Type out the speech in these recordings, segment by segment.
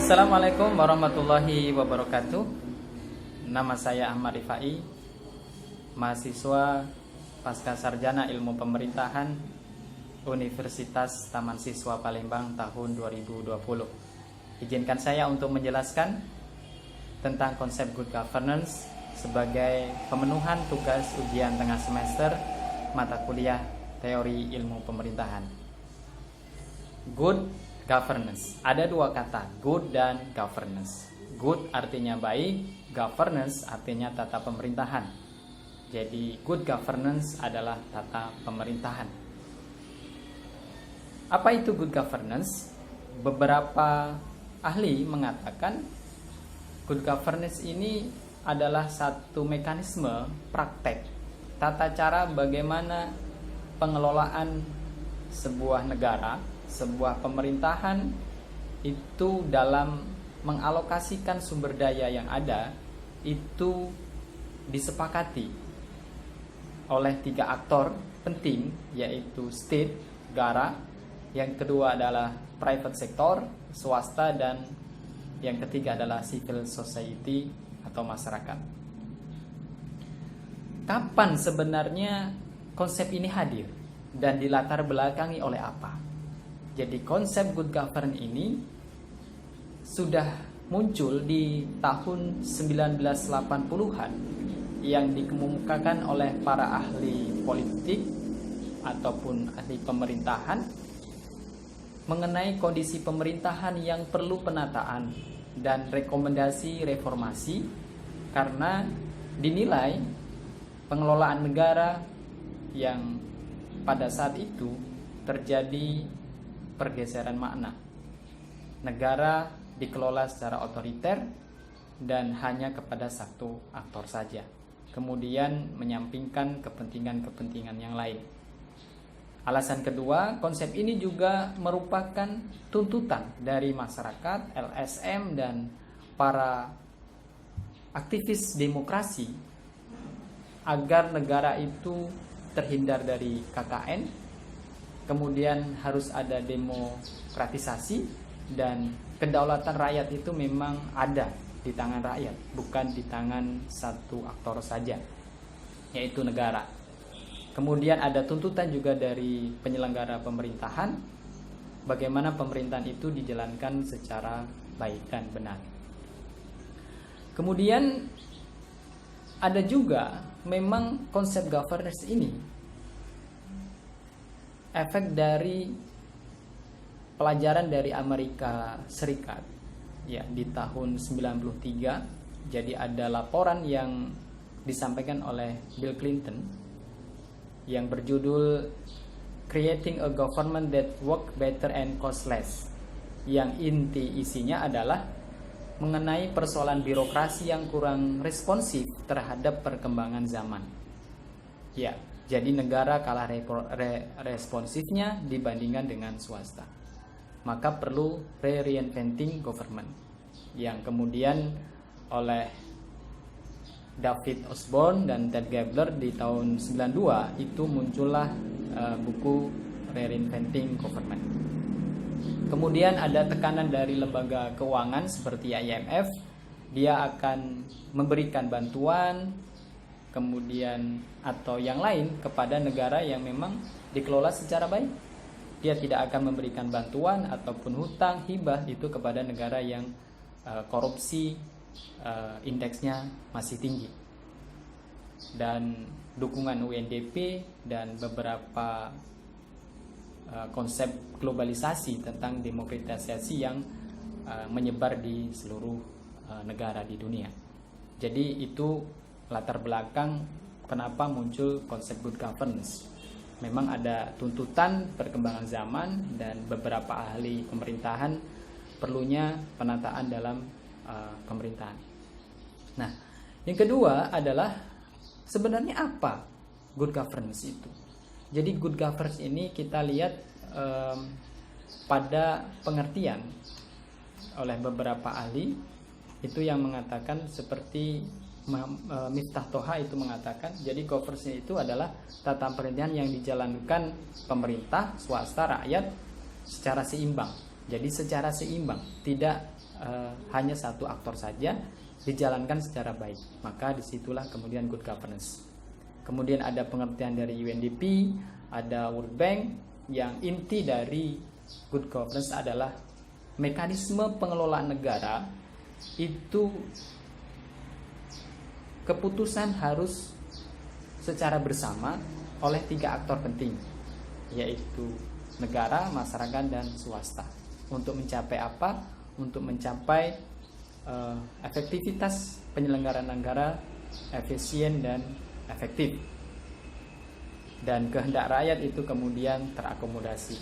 Assalamualaikum warahmatullahi wabarakatuh. Nama saya Ahmad Rifai, mahasiswa Pasca Sarjana Ilmu Pemerintahan Universitas Taman Siswa Palembang tahun 2020. Izinkan saya untuk menjelaskan tentang konsep good governance sebagai pemenuhan tugas ujian tengah semester mata kuliah teori ilmu pemerintahan. Good governance. Ada dua kata, good dan governance. Good artinya baik, governance artinya tata pemerintahan. Jadi good governance adalah tata pemerintahan. Apa itu good governance? Beberapa ahli mengatakan good governance ini adalah satu mekanisme praktek tata cara bagaimana pengelolaan sebuah negara, sebuah pemerintahan itu dalam mengalokasikan sumber daya yang ada itu disepakati oleh tiga aktor penting, yaitu state, negara, yang kedua adalah private sector, swasta, dan yang ketiga adalah civil society atau masyarakat. Kapan sebenarnya konsep ini hadir dan dilatar belakangi oleh apa? Jadi konsep good governance ini sudah muncul di tahun 1980-an yang dikemukakan oleh para ahli politik ataupun ahli pemerintahan mengenai kondisi pemerintahan yang perlu penataan dan rekomendasi reformasi karena dinilai pengelolaan negara yang pada saat itu terjadi pergeseran makna. Negara dikelola secara otoriter dan hanya kepada satu aktor saja. Kemudian menyampingkan kepentingan-kepentingan yang lain. Alasan kedua, konsep ini juga merupakan tuntutan dari masyarakat, LSM, dan para aktivis demokrasi agar negara itu terhindar dari KKN. Kemudian harus ada demokratisasi dan kedaulatan rakyat itu memang ada di tangan rakyat, bukan di tangan satu aktor saja, yaitu negara. Kemudian ada tuntutan juga dari penyelenggara pemerintahan, bagaimana pemerintahan itu dijalankan secara baik dan benar. Kemudian ada juga memang konsep governance ini efek dari pelajaran dari Amerika Serikat ya di tahun 93. Jadi ada laporan yang disampaikan oleh Bill Clinton yang berjudul Creating a Government That Work Better and Cost Less, yang inti isinya adalah mengenai persoalan birokrasi yang kurang responsif terhadap perkembangan zaman. Ya, jadi negara kalah responsifnya dibandingkan dengan swasta. Maka perlu reinventing government, yang kemudian oleh David Osborne dan Ted Gabler di tahun 92 itu muncullah buku Reinventing Government. Kemudian ada tekanan dari lembaga keuangan seperti IMF, dia akan memberikan bantuan kemudian atau yang lain kepada negara yang memang dikelola secara baik. Dia tidak akan memberikan bantuan ataupun hutang hibah itu kepada negara yang korupsi indeksnya masih tinggi. Dan dukungan UNDP dan beberapa konsep globalisasi tentang demokratisasi yang menyebar di seluruh negara di dunia. Jadi itu latar belakang kenapa muncul konsep good governance. Memang ada tuntutan perkembangan zaman dan beberapa ahli pemerintahan perlunya penataan dalam pemerintahan. Nah, yang kedua adalah sebenarnya apa good governance itu. Jadi good governance ini kita lihat pada pengertian oleh beberapa ahli itu yang mengatakan seperti Miftah Toha itu mengatakan, jadi governance itu adalah tata pemerintahan yang dijalankan pemerintah, swasta, rakyat secara seimbang Jadi secara seimbang, tidak hanya satu aktor saja dijalankan secara baik. Maka disitulah kemudian good governance. Kemudian ada pengertian dari UNDP, ada World Bank, yang inti dari good governance adalah mekanisme pengelolaan negara itu keputusan harus secara bersama oleh 3 aktor penting, yaitu negara, masyarakat, dan swasta. Untuk mencapai apa? Untuk mencapai efektivitas penyelenggaraan negara efisien dan efektif, dan kehendak rakyat itu kemudian terakomodasi.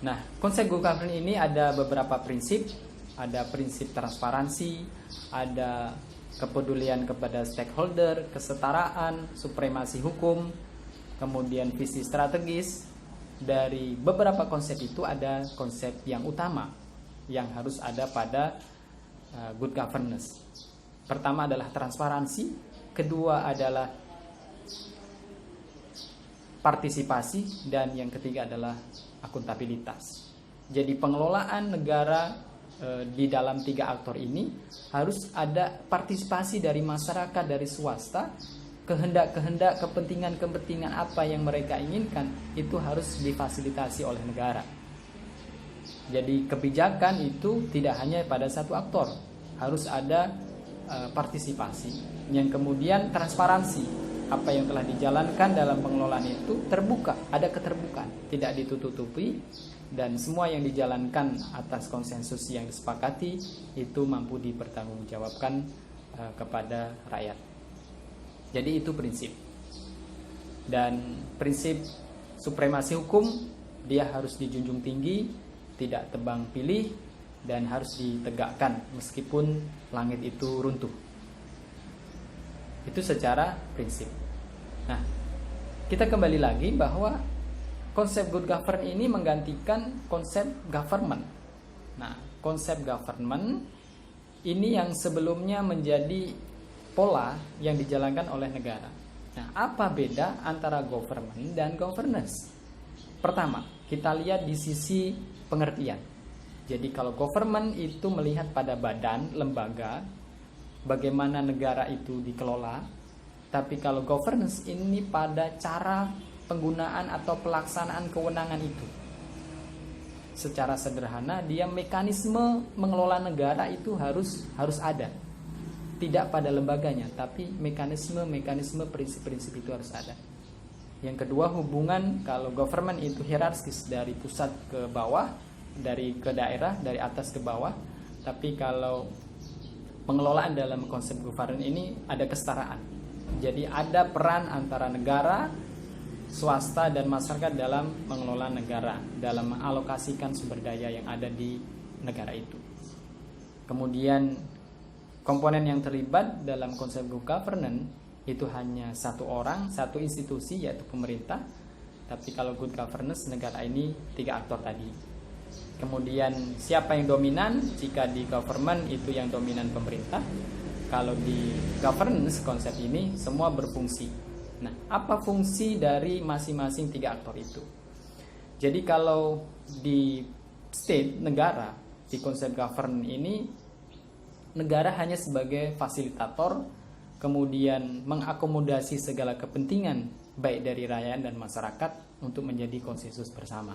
Nah, konsep good governance ini ada beberapa prinsip. Ada prinsip transparansi, ada kepedulian kepada stakeholder, kesetaraan, supremasi hukum, kemudian visi strategis. Dari beberapa konsep itu ada konsep yang utama yang harus ada pada good governance. Pertama adalah transparansi, kedua adalah partisipasi, dan yang ketiga adalah akuntabilitas. Jadi pengelolaan negara di dalam 3 aktor ini harus ada partisipasi dari masyarakat, dari swasta. Kehendak-kehendak, kepentingan-kepentingan apa yang mereka inginkan itu harus difasilitasi oleh negara. Jadi kebijakan itu tidak hanya pada satu aktor, harus ada partisipasi. Yang kemudian transparansi, apa yang telah dijalankan dalam pengelolaan itu terbuka, ada keterbukaan, tidak ditutup-tutupi, dan semua yang dijalankan atas konsensus yang disepakati itu mampu dipertanggungjawabkan kepada rakyat. Jadi itu prinsip. Dan prinsip supremasi hukum, dia harus dijunjung tinggi, tidak tebang pilih, dan harus ditegakkan meskipun langit itu runtuh. Itu secara prinsip. Nah, kita kembali lagi bahwa konsep good governance ini menggantikan konsep government. Nah, konsep government ini yang sebelumnya menjadi pola yang dijalankan oleh negara. Nah, apa beda antara government dan governance? Pertama, kita lihat di sisi pengertian. Jadi kalau government itu melihat pada badan, lembaga, bagaimana negara itu dikelola. Tapi kalau governance ini pada cara penggunaan atau pelaksanaan kewenangan itu. Secara sederhana, dia mekanisme mengelola negara itu harus ada. Tidak pada lembaganya, tapi mekanisme, prinsip-prinsip itu harus ada. Yang kedua, hubungan kalau government itu hierarkis dari pusat ke bawah, dari ke daerah, dari atas ke bawah. Tapi kalau pengelolaan dalam konsep governance ini ada kesetaraan. Jadi ada peran antara negara, swasta, dan masyarakat dalam mengelola negara, dalam mengalokasikan sumber daya yang ada di negara itu. Kemudian komponen yang terlibat dalam konsep good governance itu hanya satu orang, satu institusi, yaitu pemerintah. Tapi kalau good governance negara ini 3 aktor tadi. Kemudian siapa yang dominan? Jika di government itu yang dominan pemerintah. Kalau di governance konsep ini semua berfungsi. Nah, apa fungsi dari masing-masing 3 aktor itu? Jadi kalau di state, negara, di konsep governance ini, negara hanya sebagai fasilitator, kemudian mengakomodasi segala kepentingan baik dari rakyat dan masyarakat untuk menjadi konsensus bersama.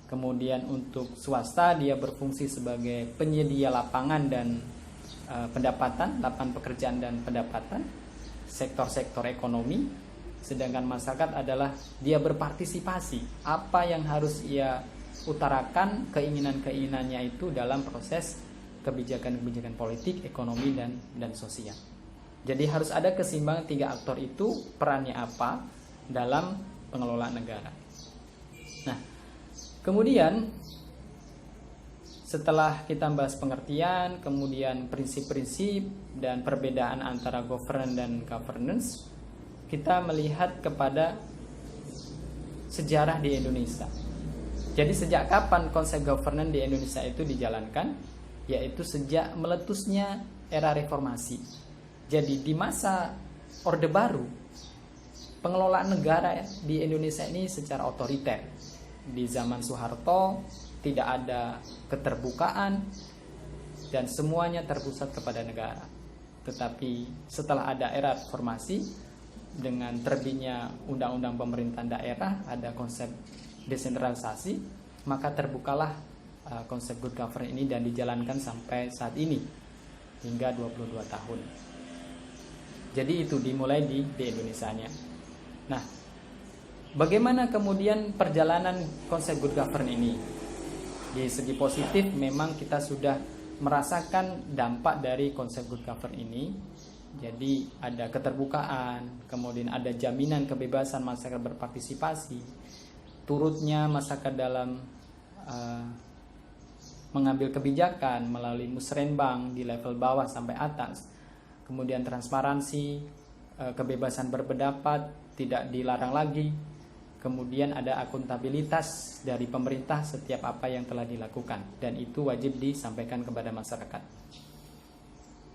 Kemudian untuk swasta, dia berfungsi sebagai penyedia lapangan dan pendapatan, lapangan pekerjaan dan pendapatan, sektor-sektor ekonomi. Sedangkan masyarakat adalah dia berpartisipasi, apa yang harus ia utarakan, keinginan-keinginannya itu dalam proses kebijakan-kebijakan politik, ekonomi, dan sosial. Jadi harus ada keseimbangan 3 aktor itu, perannya apa dalam pengelolaan negara. Nah, kemudian setelah kita bahas pengertian, kemudian prinsip-prinsip dan perbedaan antara governance dan governance, kita melihat kepada sejarah di Indonesia. Jadi sejak kapan konsep governance di Indonesia itu dijalankan? Yaitu sejak meletusnya era reformasi. Jadi di masa Orde Baru, pengelolaan negara di Indonesia ini secara otoriter. di zaman Soeharto tidak ada keterbukaan dan semuanya terpusat kepada negara. Tetapi setelah ada era reformasi, dengan terbitnya undang-undang pemerintahan daerah, ada konsep desentralisasi, maka terbukalah konsep good governance ini dan dijalankan sampai saat ini hingga 22 tahun. Jadi itu dimulai di Indonesianya. Nah, bagaimana kemudian perjalanan konsep good governance ini? Di segi positif memang kita sudah merasakan dampak dari konsep good governance ini. Jadi ada keterbukaan, kemudian ada jaminan kebebasan masyarakat berpartisipasi, turutnya masyarakat dalam mengambil kebijakan melalui musrenbang di level bawah sampai atas, kemudian transparansi, kebebasan berpendapat tidak dilarang lagi, kemudian ada akuntabilitas dari pemerintah setiap apa yang telah dilakukan dan itu wajib disampaikan kepada masyarakat.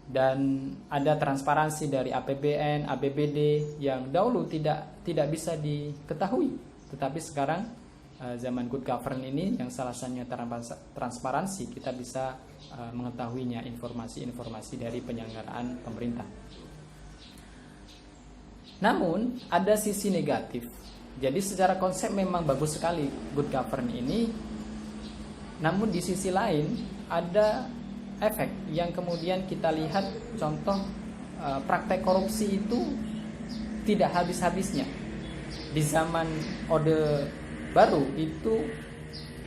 Dan ada transparansi dari APBN, APBD yang dahulu tidak bisa diketahui, tetapi sekarang zaman good governance ini yang salah satunya transparansi, kita bisa mengetahuinya informasi-informasi dari penyelenggaraan pemerintah. Namun ada sisi negatif. Jadi secara konsep memang bagus sekali good governance ini, namun di sisi lain ada efek yang kemudian kita lihat, contoh praktek korupsi itu tidak habis-habisnya. Di zaman Orde Baru itu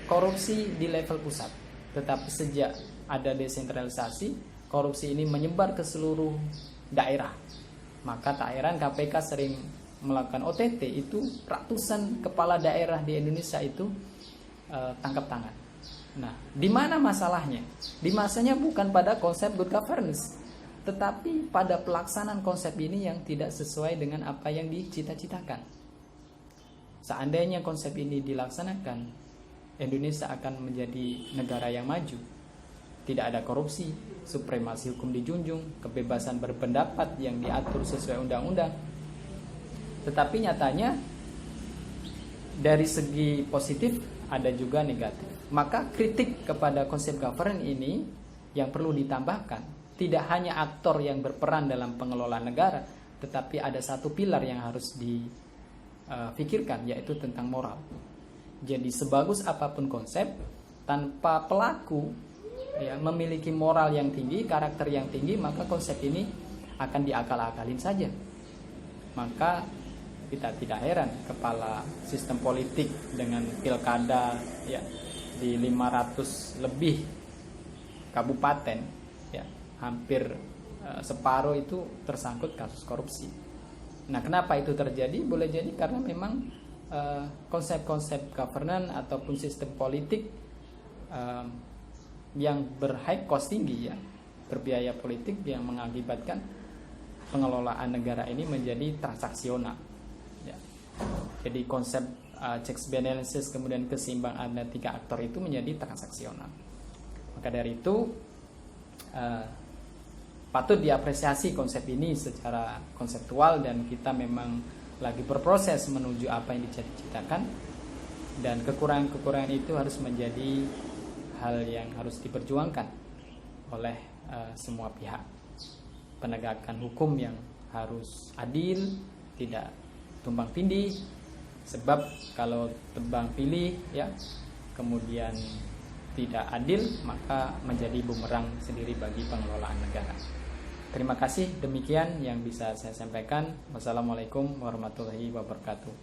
korupsi di level pusat, tetapi sejak ada desentralisasi, korupsi ini menyebar ke seluruh daerah. Maka tak heran KPK sering melakukan OTT, itu ratusan kepala daerah di Indonesia itu tangkap tangan. Nah, di mana masalahnya? Di masanya bukan pada konsep good governance, tetapi pada pelaksanaan konsep ini yang tidak sesuai dengan apa yang dicita-citakan. Seandainya konsep ini dilaksanakan, Indonesia akan menjadi negara yang maju. Tidak ada korupsi, supremasi hukum dijunjung, kebebasan berpendapat yang diatur sesuai undang-undang. Tetapi nyatanya dari segi positif ada juga negatif. Maka kritik kepada konsep governance ini yang perlu ditambahkan, tidak hanya aktor yang berperan dalam pengelolaan negara, tetapi ada satu pilar yang harus difikirkan, yaitu tentang moral. Jadi sebagus apapun konsep, tanpa pelaku memiliki moral yang tinggi, karakter yang tinggi, maka konsep ini akan diakal-akalin saja. Maka kita tidak heran kepala sistem politik dengan pilkada di 500 lebih kabupaten, hampir separuh itu tersangkut kasus korupsi. Nah, kenapa itu terjadi? Boleh jadi karena memang konsep-konsep governance ataupun sistem politik yang berhigh cost tinggi, berbiaya politik, yang mengakibatkan pengelolaan negara ini menjadi transaksional. Jadi konsep checks balances kemudian keseimbangan antara tiga aktor itu menjadi transaksional. Maka dari itu patut diapresiasi konsep ini secara konseptual, dan kita memang lagi berproses menuju apa yang dicita-citakan, dan kekurangan-kekurangan itu harus menjadi hal yang harus diperjuangkan oleh semua pihak. Penegakan hukum yang harus adil, tidak tumbang tindih, sebab kalau tebang pilih kemudian tidak adil, maka menjadi bumerang sendiri bagi pengelolaan negara. Terima kasih, demikian yang bisa saya sampaikan. Wassalamualaikum warahmatullahi wabarakatuh.